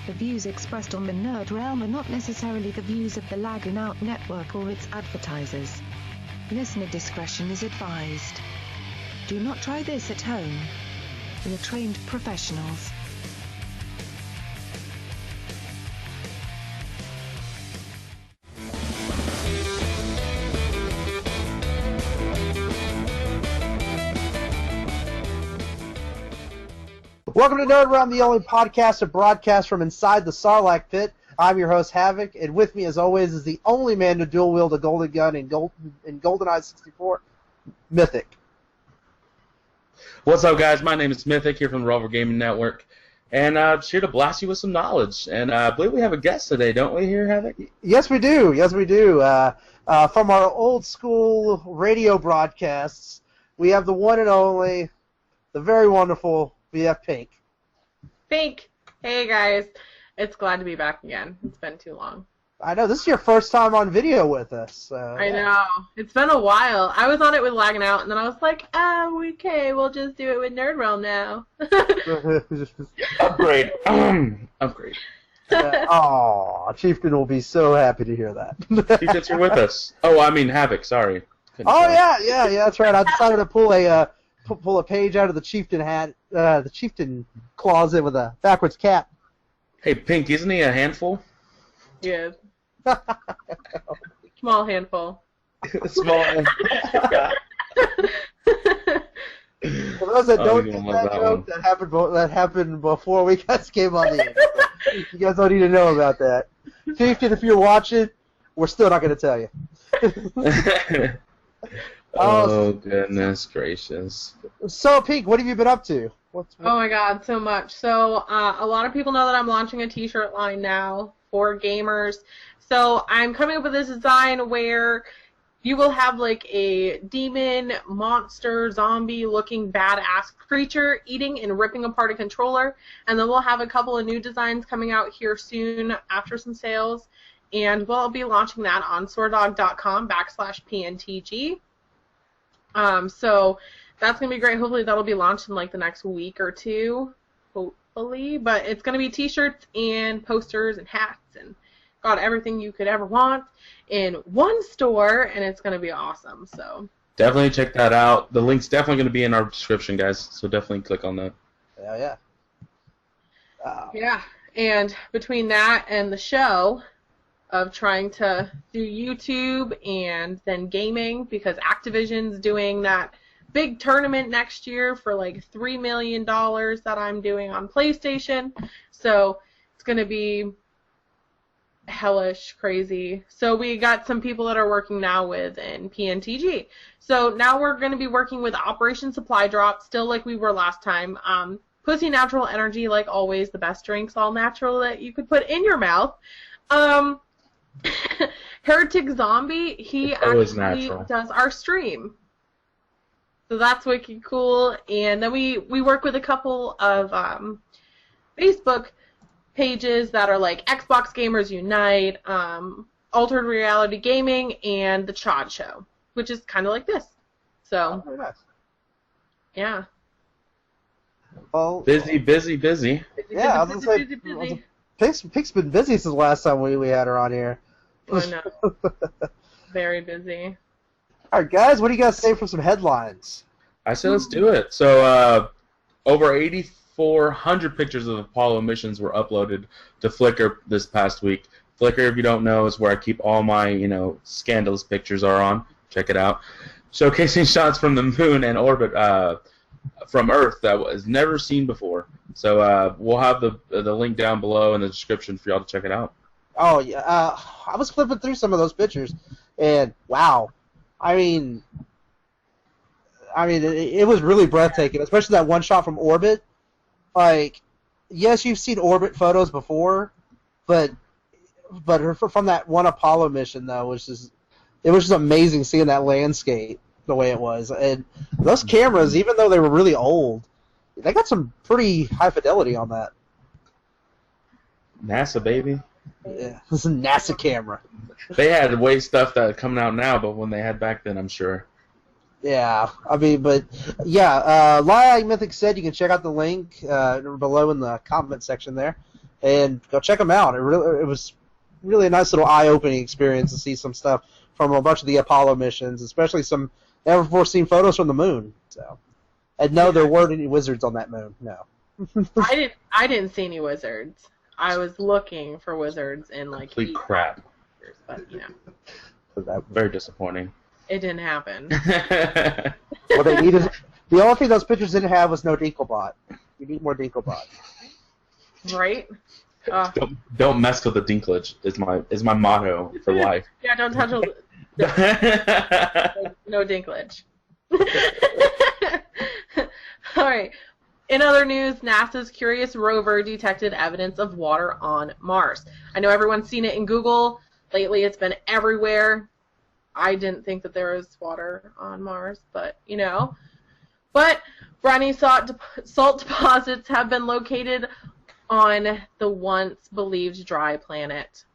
The views expressed on the Nerd Realm are not necessarily the views of the Lagging Out Network or its advertisers. Listener discretion is advised. Do not try this at home. We are trained professionals. Welcome to Nerd Realm, the only podcast to broadcast from inside the Sarlacc pit. I'm your host, Havok, and with me, as always, is the only man to dual-wield a golden gun in GoldenEye 64, Mythic. What's up, guys? My name is Mythic, here from the EXLGaming Network, and I'm here to blast you with some knowledge. And I believe we have a guest today, don't we, here, Havok? Yes, we do. Yes, we do. From our old-school radio broadcasts, we have the one and only, the very wonderful BF Pink. Pink! Hey guys, it's glad to be back again. It's been too long. I know, this is your first time on video with us. So, I know. It's been a while. I was on it with Lagging Out, and then I was like, okay, we'll just do it with Nerd Realm now. Upgrade. Upgrade. Aw, Chieftain will be so happy to hear that. Chieftain's here with us. Oh, I mean Havok, sorry. Yeah, that's right. I decided to pull a page out of the Chieftain hat, the Chieftain closet with a backwards cap. Hey, Pink, isn't he a handful? Yeah. Small handful. Small handful. For those that don't get that joke, that happened before we guys came on the air. You guys don't need to know about that. Chieftain, if you're watching, we're still not going to tell you. Oh, goodness gracious. So, Pink, what have you been up to? Oh my god, so much. So, a lot of people know that I'm launching a t-shirt line now for gamers. So, I'm coming up with this design where you will have like a demon, monster, zombie-looking badass creature eating and ripping apart a controller. And then we'll have a couple of new designs coming out here soon after some sales. And we'll be launching that on swordog.com/PNTG. So that's going to be great. Hopefully that'll be launched in like the next week or two, hopefully. But it's going to be t-shirts and posters and hats and got everything you could ever want in one store, and it's going to be awesome. So definitely check that out. The link's definitely going to be in our description, guys, so definitely click on that. Yeah. Yeah, and between that and the show of trying to do YouTube and then gaming, because Activision's doing that big tournament next year for like $3 million that I'm doing on PlayStation. So it's going to be hellish crazy. So we got some people that are working now with in PNTG. So now we're going to be working with Operation Supply Drop, still like we were last time. Pussy Natural Energy, like always, the best drinks, all natural that you could put in your mouth. Heretic Zombie, he actually does our stream. So that's wicked cool. And then we work with a couple of Facebook pages that are like Xbox Gamers Unite, Altered Reality Gaming, and The Chod Show, which is kind of like this. So, very nice. Yeah. Well, Busy. Yeah, I was going to say, Pink's been busy since the last time we had her on here. I know. Very busy. All right, guys, what do you guys say for some headlines? I said let's do it. So, over 8,400 pictures of Apollo missions were uploaded to Flickr this past week. Flickr, if you don't know, is where I keep all my, scandalous pictures are on. Check it out. Showcasing shots from the moon and orbit from Earth that was never seen before. So we'll have the link down below in the description for y'all to check it out. Oh, yeah. I was flipping through some of those pictures, and wow. I mean, it was really breathtaking, especially that one shot from orbit. Like, yes, you've seen orbit photos before, but from that one Apollo mission, though, it was just amazing seeing that landscape the way it was. And those cameras, even though they were really old, they got some pretty high fidelity on that. NASA, baby. Yeah, this is a NASA camera. They had way stuff that coming out now, but when they had back then, I'm sure. Yeah, I mean, but yeah, Havok and Mythic said you can check out the link below in the comment section there, and go check them out. It was really a nice little eye-opening experience to see some stuff from a bunch of the Apollo missions, especially some never-before-seen photos from the moon. So, and no, there weren't any wizards on that moon. No. I didn't see any wizards. I was looking for wizards in like Complete crap. But you know, Very disappointing. it didn't happen. What they needed, the only thing those pictures didn't have was no Dinklebot. You need more Dinklebot. Right? Don't mess with the dinklage. Is my motto for life. Yeah, don't touch no dinklage. All right. In other news, NASA's Curious rover detected evidence of water on Mars. I know everyone's seen it in Google. Lately, it's been everywhere. I didn't think that there was water on Mars, but, you know. But briny salt deposits have been located on the once believed dry planet.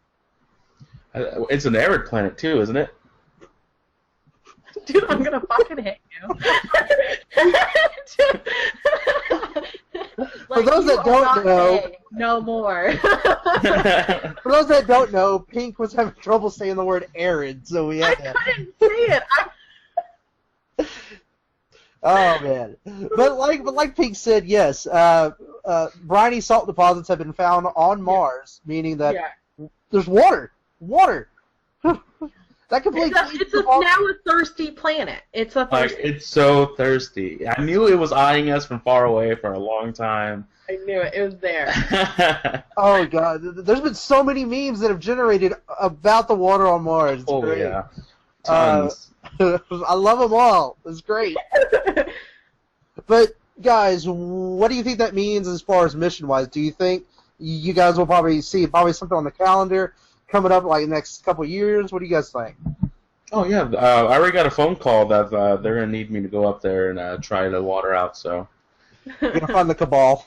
It's an arid planet, too, isn't it? Dude, I'm gonna fucking hit you. For those that don't know, no more. For those that don't know, Pink was having trouble saying the word arid, so we had to. I couldn't say it. Oh man, but like Pink said, yes, briny salt deposits have been found on Mars, meaning that there's water. That completely it's now a thirsty planet. It's a thirsty. Like, it's so thirsty. I knew it was eyeing us from far away for a long time. I knew it. It was there. Oh god, there's been so many memes that have generated about the water on Mars. It's great. Yeah, tons. I love them all. It's great. But guys, what do you think that means as far as mission-wise? Do you think you guys will probably see something on the calendar coming up like the next couple of years? What do you guys think? Oh yeah, I already got a phone call that they're gonna need me to go up there and try the water out. So you're gonna find the cabal.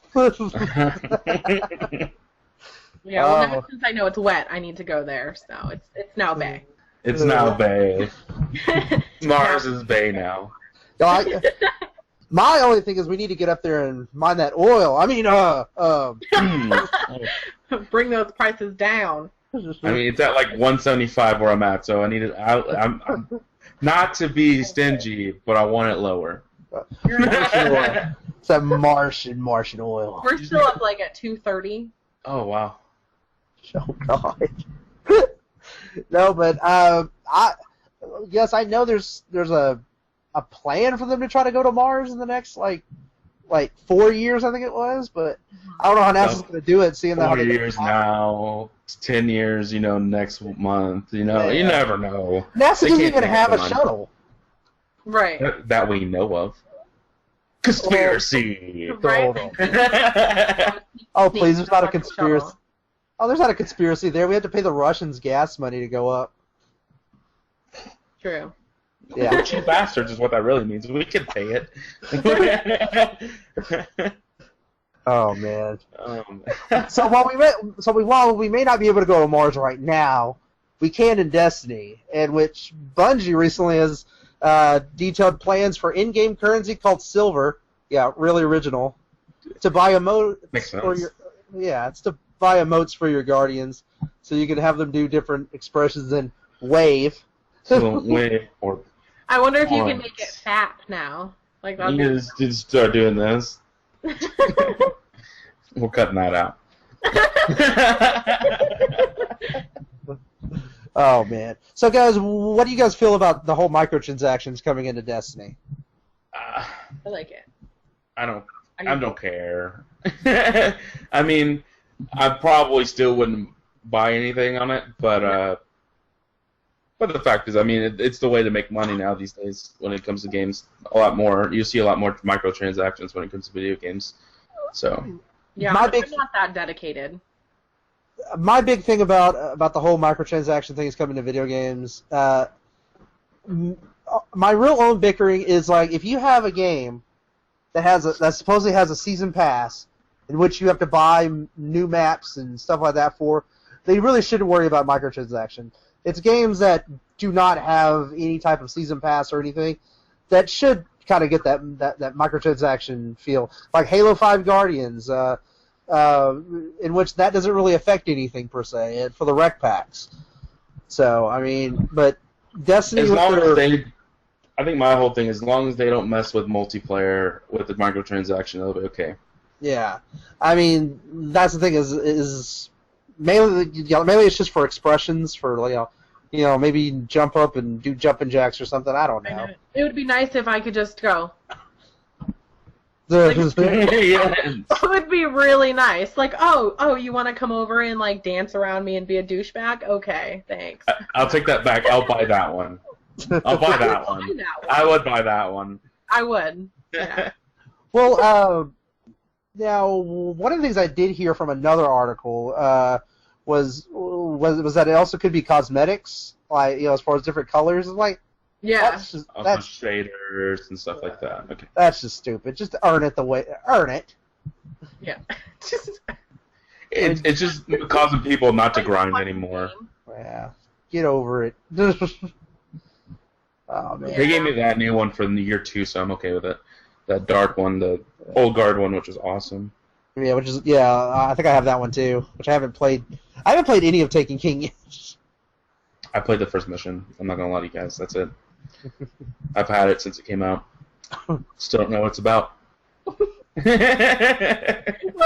Yeah, well, now since I know it's wet, I need to go there. So it's now Bay. It's now Bay. Mars is Bay now. My only thing is we need to get up there and mine that oil. I mean, bring those prices down. I mean, it's at like 175 where I'm at, so I need it. I'm not to be stingy, but I want it lower. It's that Martian oil. We're still up like at 230. Oh wow. Oh god. No, but yes, I know there's a plan for them to try to go to Mars in the next like 4 years, I think it was, but I don't know how NASA's going to do it. Seeing that 4 years now, 10 years, next month, you never know. NASA doesn't even have a shuttle, right? That we know of. Conspiracy. Right. Oh please, there's not a conspiracy. Oh, there's not a conspiracy there. We have to pay the Russians gas money to go up. True. Yeah. Cheap bastards is what that really means. We can pay it. Oh man. So while we may not be able to go to Mars right now, we can in Destiny, in which Bungie recently has detailed plans for in-game currency called Silver. Yeah, really original. To buy emotes for your it's to buy emotes for your Guardians, so you can have them do different expressions in Wave. Wave or. I wonder if you can make it FAP now. Like that. You just start doing this. We're cutting that out. Oh man. So guys, what do you guys feel about the whole microtransactions coming into Destiny? I like it. I don't care. I mean, I probably still wouldn't buy anything on it, but the fact is, I mean, it's the way to make money now these days when it comes to games. A lot more. You see a lot more microtransactions when it comes to video games. So. Yeah, I'm not that dedicated. My big thing about the whole microtransaction thing is coming to video games. My real own bickering is like if you have a game that supposedly has a season pass in which you have to buy new maps and stuff like that for, they really shouldn't worry about microtransaction. It's games that do not have any type of season pass or anything that should kind of get that microtransaction feel, like Halo 5 Guardians, in which that doesn't really affect anything per se for the rec packs. So I mean, but Destiny. As long as they, I think my whole thing is, as long as they don't mess with multiplayer with the microtransaction, it'll be okay. Yeah, I mean that's the thing is mainly it's just for expressions for maybe jump up and do jumping jacks or something. I don't know. It would be nice if I could just go. It would be really nice. Like, oh, you want to come over and like dance around me and be a douchebag? Okay, thanks. I'll take that back. I'll buy that one. I'll buy that one. I would buy that one. I would. Yeah. Well, now one of the things I did hear from another article was that it also could be cosmetics, like as far as different colors. Like, yeah, that's shaders and stuff like that. Okay, that's just stupid. Just earn it earn it. Yeah, it's just causing people not to grind anymore. Yeah, get over it. Oh man, they gave me that new one for the year 2, so I'm okay with it. That dark one, the old guard one, which is awesome. Yeah, I think I have that one too, which I haven't played. I haven't played any of Taken King yet. I played the first mission. I'm not gonna lie to you guys. That's it. I've had it since it came out. Still don't know what it's about. What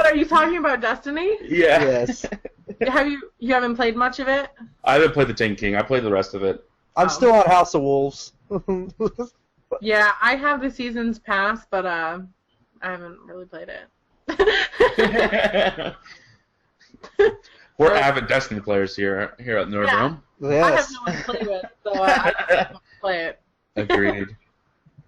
are you talking about, Destiny? Yeah. Yes. You haven't played much of it? I haven't played the Taken King. I played the rest of it. I'm still on House of Wolves. Yeah, I have the season's pass, but I haven't really played it. We're avid Destiny players here at Nerdia. Yeah. Yes. I have no one to play with, so I don't play it. Agreed.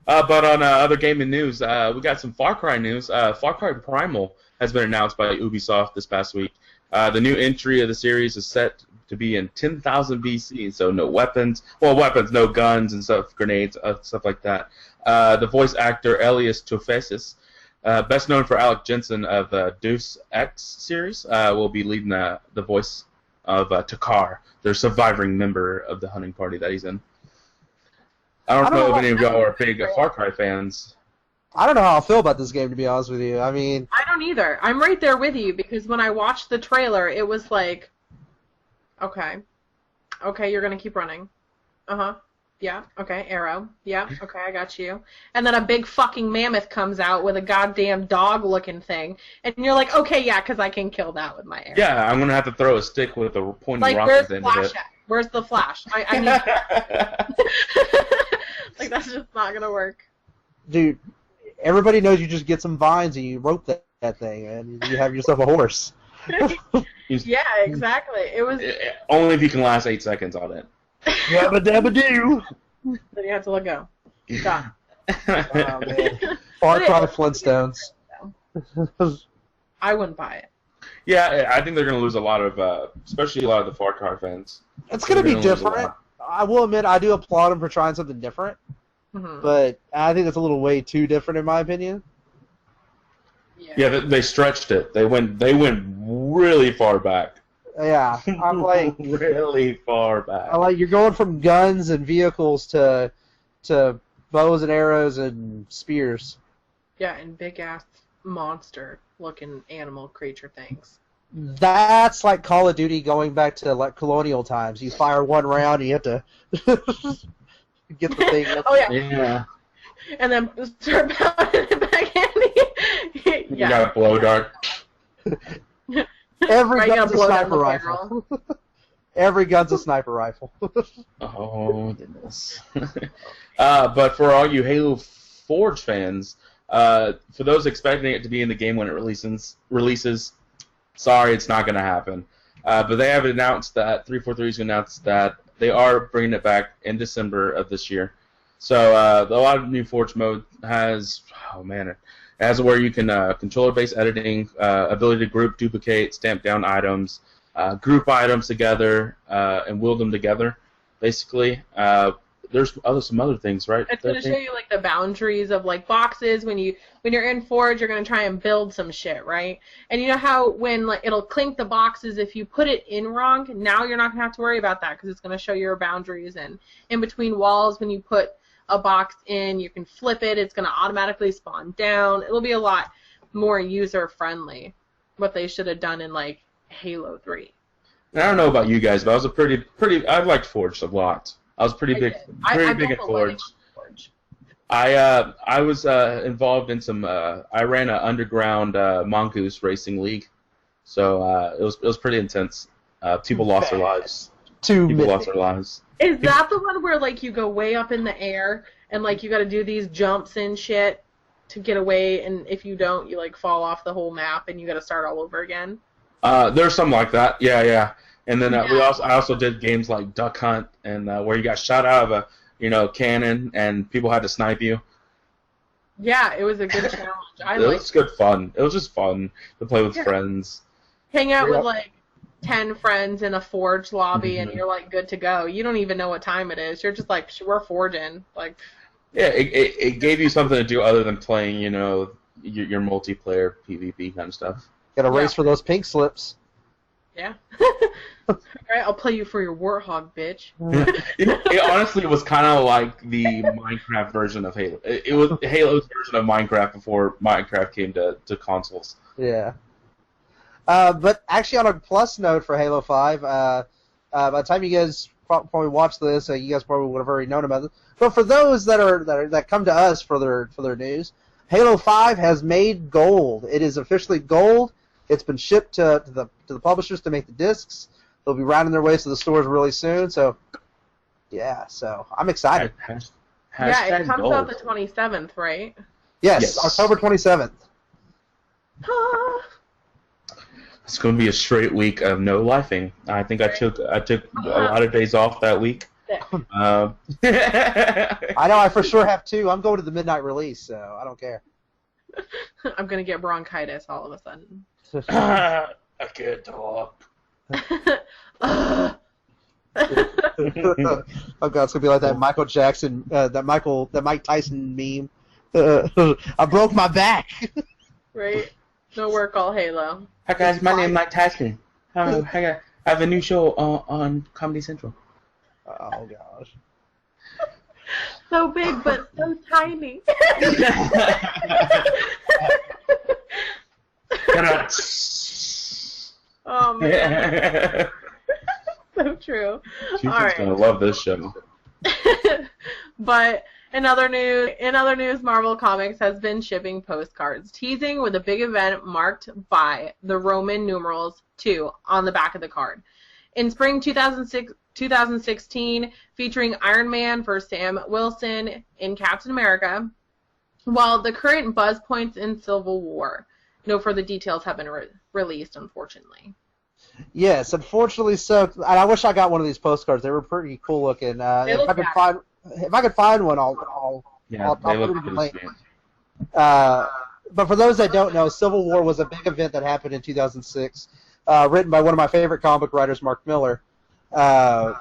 But on other gaming news, we got some Far Cry news. Far Cry Primal has been announced by Ubisoft this past week. The new entry of the series is set to be in 10,000 BC, so no weapons. Well, weapons, no guns and stuff, grenades, stuff like that. The voice actor Elias Toufesis, best known for Alec Jensen of the Deus Ex series, will be leading the voice of Takar, their surviving member of the hunting party that he's in. I don't know if any of y'all are big Far Cry fans. I don't know how I feel about this game, to be honest with you. I mean, I don't either. I'm right there with you, because when I watched the trailer, it was like, okay, you're gonna keep running. Yeah, okay, arrow. Yeah, okay, I got you. And then a big fucking mammoth comes out with a goddamn dog-looking thing, and you're like, okay, yeah, because I can kill that with my arrow. Yeah, I'm gonna have to throw a stick with a pointy rock at the end of it. Where's the flash? I mean, like, that's just not gonna work. Dude, everybody knows you just get some vines and you rope that thing, and you have yourself a horse. Yeah, exactly. It was only if you can last 8 seconds on it. Yabba dabba doo. Then you have to let go. Done. Oh, man. Far Cry Flintstones. I wouldn't buy it. Yeah, I think they're going to lose a lot of, especially a lot of the Far Cry fans. It's going to be different. I will admit, I do applaud them for trying something different, but I think it's a little way too different in my opinion. Yeah, they stretched it. They went really far back. Yeah, I'm like really far back. I like you're going from guns and vehicles to bows and arrows and spears. Yeah, and big ass monster-looking animal creature things. That's like Call of Duty going back to like colonial times. You fire one round and you have to get the thing. Oh yeah. Yeah. And then start pounding it back in. You got a blow dart. Every gun's a sniper rifle. Every gun's a sniper rifle. Oh goodness. But for all you Halo Forge fans, for those expecting it to be in the game when it releases, sorry, it's not going to happen. But they have announced that 343 is announced that they are bringing it back in December of this year. So a lot of new Forge mode has, it has where you can controller-based editing, ability to group, duplicate, stamp down items, group items together, and wield them together, basically. there's some other things, right? It's going to show you like the boundaries of like boxes. When you're in Forge, you're going to try and build some shit, right? And you know how when like it'll clink the boxes if you put it in wrong. Now you're not going to have to worry about that because it's going to show your boundaries. And in between walls, when you put a box in, you can flip it. It's going to automatically spawn down. It'll be a lot more user friendly. What they should have done in like Halo 3. And I don't know about you guys, but I was a pretty. I liked Forge a lot. I was pretty big at Forge. I was involved in some. I ran an underground mongoose racing league, so it was pretty intense. People lost their lives. People lost their lives. Is that the one where like you go way up in the air and like you got to do these jumps and shit to get away, and if you don't, you like fall off the whole map and you got to start all over again? There's something like that. Yeah. And then I also did games like Duck Hunt and where you got shot out of a cannon and people had to snipe you. Yeah, it was a good challenge. It was good fun. It was just fun to play with friends. Hang out with like 10 friends in a Forge lobby and you're like good to go. You don't even know what time it is. You're just like, we're forging. Like. Yeah, it gave you something to do other than playing, your multiplayer PvP kind of stuff. Got to race for those pink slips. Yeah. All right, I'll play you for your Warthog, bitch. It honestly was kind of like the Minecraft version of Halo. It was Halo's version of Minecraft before Minecraft came to consoles. Yeah. But actually, on a plus note for Halo 5, by the time you guys probably watch this, you guys probably would have already known about it. But for those that come to us for their news, Halo 5 has made gold. It is officially gold. It's been shipped to the publishers to make the discs. They'll be rounding their ways to the stores really soon. So, yeah. So I'm excited. Yeah, it comes out the 27th, right? Yes, October 27th. It's going to be a straight week of no lifing. I think I took a lot of days off that week. I know. I for sure have two. I'm going to the midnight release, so I don't care. I'm going to get bronchitis all of a sudden. I can't talk. Oh god, it's gonna be like that Michael Jackson, that Mike Tyson meme. I broke my back. Right. No work, all Halo. Hi guys, my name is Mike Tyson. I have a new show on Comedy Central. Oh gosh. So big but so tiny. Oh man. So true. She's gonna love this show. But in other news, Marvel Comics has been shipping postcards, teasing with a big event marked by the Roman numerals 2 on the back of the card. In spring 2016, featuring Iron Man for Sam Wilson in Captain America, while the current buzz points in Civil War. No further details have been released, unfortunately. Yes, unfortunately so. And I wish I got one of these postcards. They were pretty cool looking. If I could find one, I'll they put look it in the link. pretty sweet. But for those that don't know, Civil War was a big event that happened in 2006, written by one of my favorite comic book writers, Mark Miller. And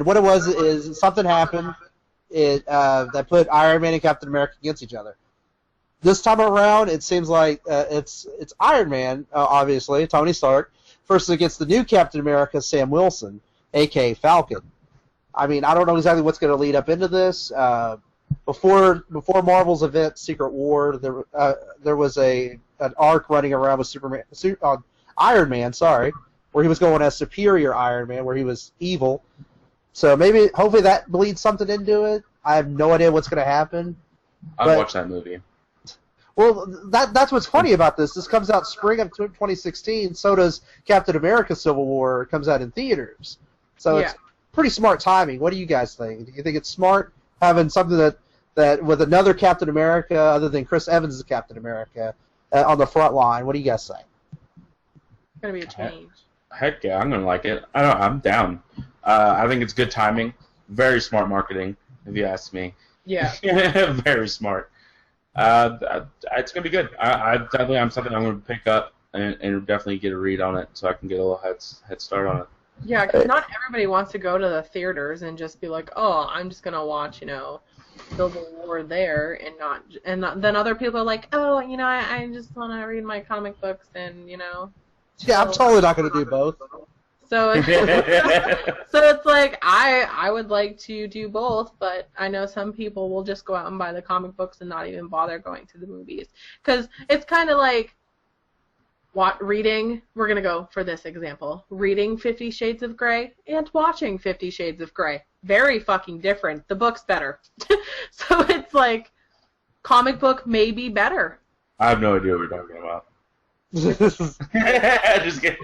what it was is something happened that put Iron Man and Captain America against each other. This time around, it seems like it's Iron Man, obviously, Tony Stark, versus against the new Captain America, Sam Wilson, a.k.a. Falcon. I mean, I don't know exactly what's going to lead up into this. Before Marvel's event, Secret War, there was an arc running around with Iron Man, where he was going as Superior Iron Man, where he was evil. So hopefully that bleeds something into it. I have no idea what's going to happen. I've watched that movie. Well, that's what's funny about this. This comes out spring of 2016. So does Captain America: Civil War. It comes out in theaters. So it's pretty smart timing. What do you guys think? Do you think it's smart having something that with another Captain America other than Chris Evans' Captain America on the front line? What do you guys think? It's gonna be a change. Heck yeah, I'm gonna like it. I'm down. I think it's good timing. Very smart marketing, if you ask me. Yeah. Very smart. It's gonna be good. I'm something I'm gonna pick up and definitely get a read on it, so I can get a little head start on it. Yeah, because not everybody wants to go to the theaters and just be like, oh, I'm just gonna watch, Civil War there, and then other people are like, oh, I just want to read my comic books and Yeah, I'm totally not going to do both. So it's like I would like to do both, but I know some people will just go out and buy the comic books and not even bother going to the movies, because it's kind of like reading. We're gonna go for this example: reading 50 Shades of Grey and watching 50 Shades of Grey. Very fucking different. The book's better. So it's like comic book may be better. I have no idea what you're talking about. Just kidding.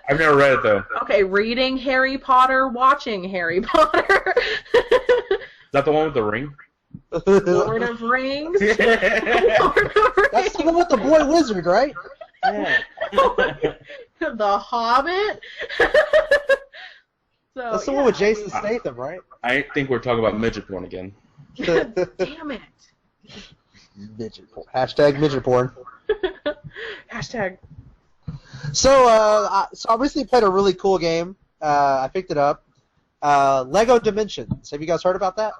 I've never read it though. Okay, reading Harry Potter, watching Harry Potter. Is that the one with the ring? Lord of Rings. Lord of Rings. That's the one with the boy wizard, right? Yeah. The Hobbit. That's the one with Jason Statham, right? I think we're talking about midget porn again. Damn it. Midget porn. Hashtag midget porn. Hashtag. So I recently played a really cool game. I picked it up. Lego Dimensions. Have you guys heard about that?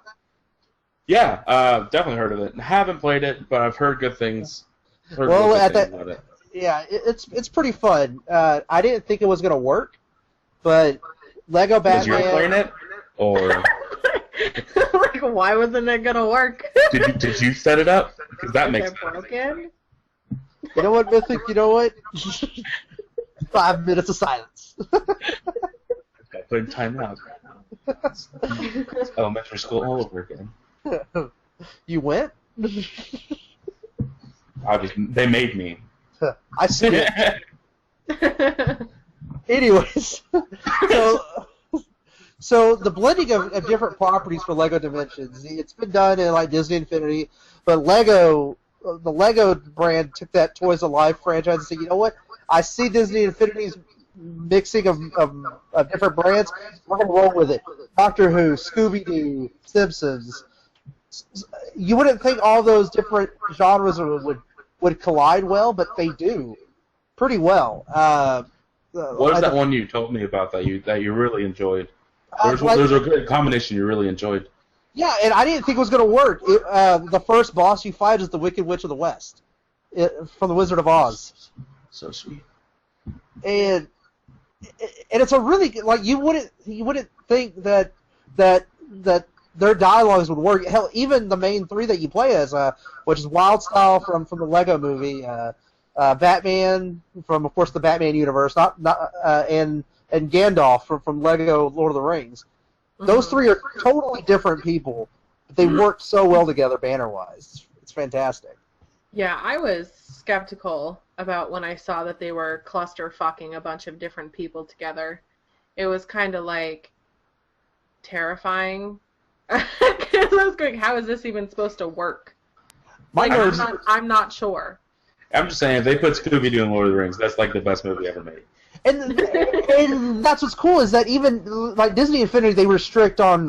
Yeah, definitely heard of it. Haven't played it, but I've heard good things. About it. Yeah, it's pretty fun. I didn't think it was gonna work, but Lego Batman. Was you playing it, or like, why wasn't it gonna work? did you set it up? Because that makes sense. Broken. You know what, Mythic? You know what? 5 minutes of silence. Got put in time out. It's elementary school all over again. You went? They made me. I see it. Anyways, so the blending of different properties for Lego Dimensions, it's been done in like Disney Infinity, but the Lego brand took that Toys of Life franchise and said, you know what? I see Disney Infinity's mixing of different brands. We're going to roll with it. Doctor Who, Scooby-Doo, Simpsons. You wouldn't think all those different genres would collide well, but they do pretty well. What is that one you told me about that you really enjoyed? There's a good combination you really enjoyed. Yeah, and I didn't think it was going to work. The first boss you fight is the Wicked Witch of the West from the Wizard of Oz. So sweet. And it's a really like you wouldn't think that their dialogues would work. Hell, even the main three that you play as, which is Wildstyle from the Lego Movie, Batman from, of course, the Batman universe, and Gandalf from Lego Lord of the Rings. Those three are totally different people, but they work so well together banner-wise. It's fantastic. Yeah, I was skeptical about when I saw that they were cluster fucking a bunch of different people together. It was kind of like terrifying. I was going, how is this even supposed to work? I'm not sure. I'm just saying, if they put Scooby-Doo in Lord of the Rings, that's like the best movie ever made. And that's what's cool is that even like Disney Infinity, they were strict on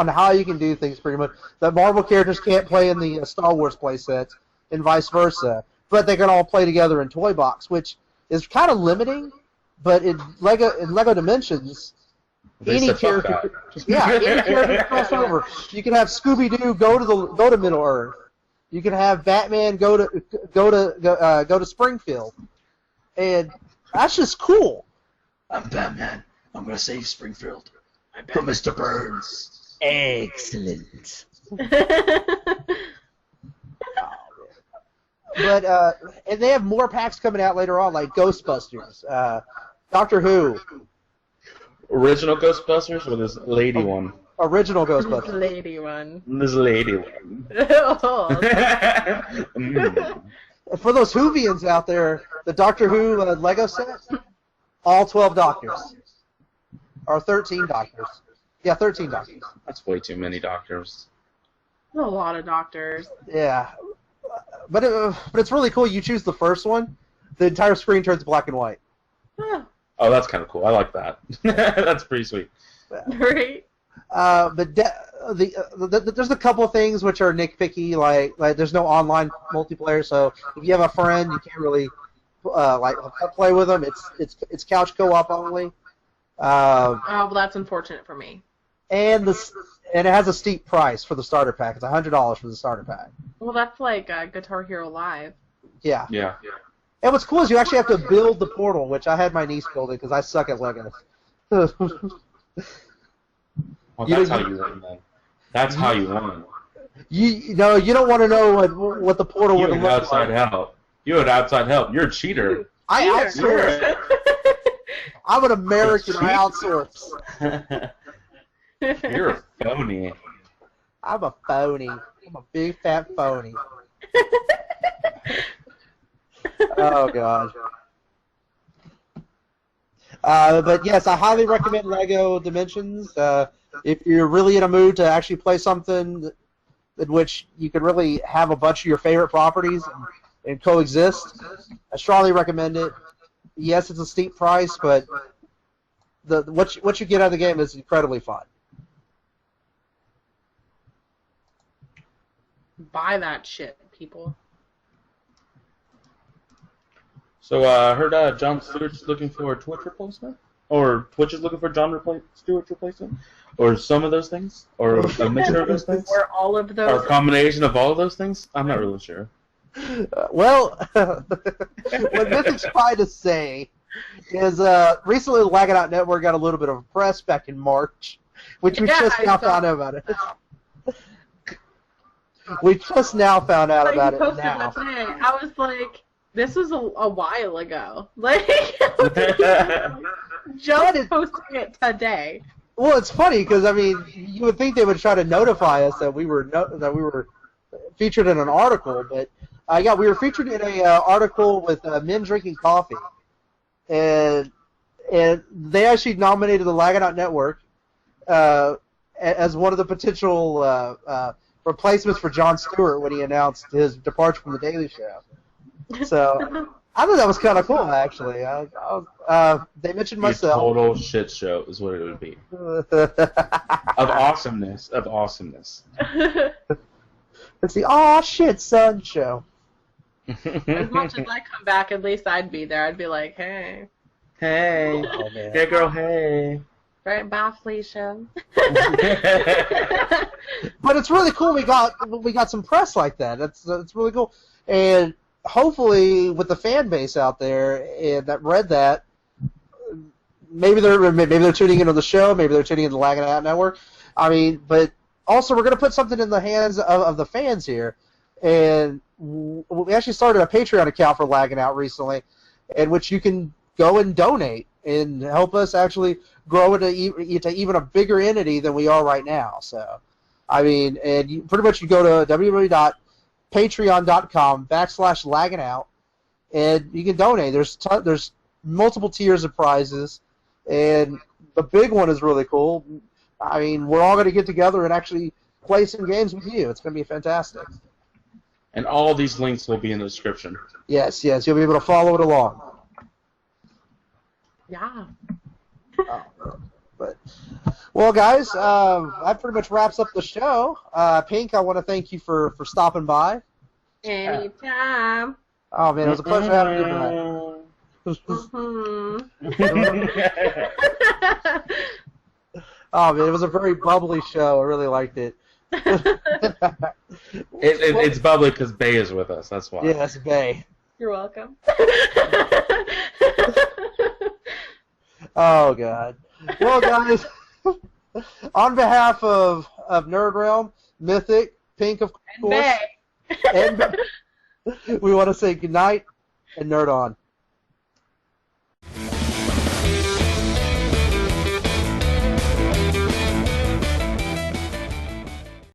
how you can do things pretty much. The Marvel characters can't play in the Star Wars playsets, and vice versa. But they can all play together in Toy Box, which is kind of limiting. But in Lego Dimensions, any character can cross over. You can have Scooby-Doo go to Middle Earth. You can have Batman go to Springfield, and that's just cool. I'm Batman. I'm gonna save Springfield from Mr. Burns. Excellent. But and they have more packs coming out later on, like Ghostbusters, Doctor Who. Original Ghostbusters or this lady one? Original Ghostbusters. This lady one. This lady one. For those Whovians out there, the Doctor Who Lego set, all 12 Doctors. Or 13 Doctors. Yeah, 13 Doctors. That's way too many Doctors. A lot of Doctors. Yeah. But it's really cool. You choose the first one, the entire screen turns black and white. Huh. Oh, that's kind of cool. I like that. That's pretty sweet. Right. But there's a couple of things which are nitpicky, like there's no online multiplayer, so if you have a friend, you play with them. It's couch co-op only. Oh, well, that's unfortunate for me. And it has a steep price for the starter pack. It's $100 for the starter pack. Well, that's like Guitar Hero Live. Yeah. Yeah. And what's cool is you actually have to build the portal, which I had my niece build it because I suck at Legos. Well, that's how you win, man. That's how you win. You don't want to know what the portal would You look had like. outside help. You had outside help. You're a cheater. I outsource. I'm an American. I outsource. You're a phony. I'm a phony. I'm a big fat phony. Oh god. But yes, I highly recommend Lego Dimensions. If you're really in a mood to actually play something in which you can really have a bunch of your favorite properties and coexist, I strongly recommend it. Yes, it's a steep price, but what you get out of the game is incredibly fun. Buy that shit, people. So I heard John Stewart's looking for a Twitch replacement? Or Twitch is looking for John Stewart's replacement? Or some of those things? Or a mixture of those things? Or all of those. Or a combination of all of those things? I'm not really sure. Well, what Mythic's trying to say is recently the Lagging Out Network got a little bit of press back in March, which we just now found out about it. We just now found out about it now. I was like, this was a while ago. Like, just posting it today. Well, it's funny because I mean, you would think they would try to notify us that we were featured in an article, but we were featured in a article with men drinking coffee, and they actually nominated the Lagging Out Network as one of the potential replacements for Jon Stewart when he announced his departure from the Daily Show. So I thought that was kind of cool, actually. They mentioned myself. A total shit show is what it would be. Of awesomeness. It's the aw shit son show. As much as I come back, at least I'd be there. I'd be like, hey. Hey. Oh, man. Yeah, girl, hey. Right, bye, Felicia. But it's really cool. We got some press like that. That's really cool. And hopefully, with the fan base out there and that read that, maybe they're tuning into the show. Maybe they're tuning into the Lagging Out Network. I mean, but also we're going to put something in the hands of the fans here. And we actually started a Patreon account for Lagging Out recently, in which you can go and donate and help us actually grow into even a bigger entity than we are right now. So, I mean, and you pretty much you go to www.patreon.com/lagging-out, and you can donate. There's multiple tiers of prizes, and the big one is really cool. I mean, we're all going to get together and actually play some games with you. It's going to be fantastic. And all these links will be in the description. Yes, you'll be able to follow it along. Yeah. Well, guys, that pretty much wraps up the show. Pink, I want to thank you for stopping by. Anytime. Oh man, it was a pleasure having you tonight. Oh man, it was a very bubbly show. I really liked it. It's bubbly because Bay is with us. That's why. Yes, Bay. You're welcome. Oh God. Well, guys, on behalf of Nerd Realm, Mythic, Pink, of course, and Bay. and we want to say goodnight and nerd on.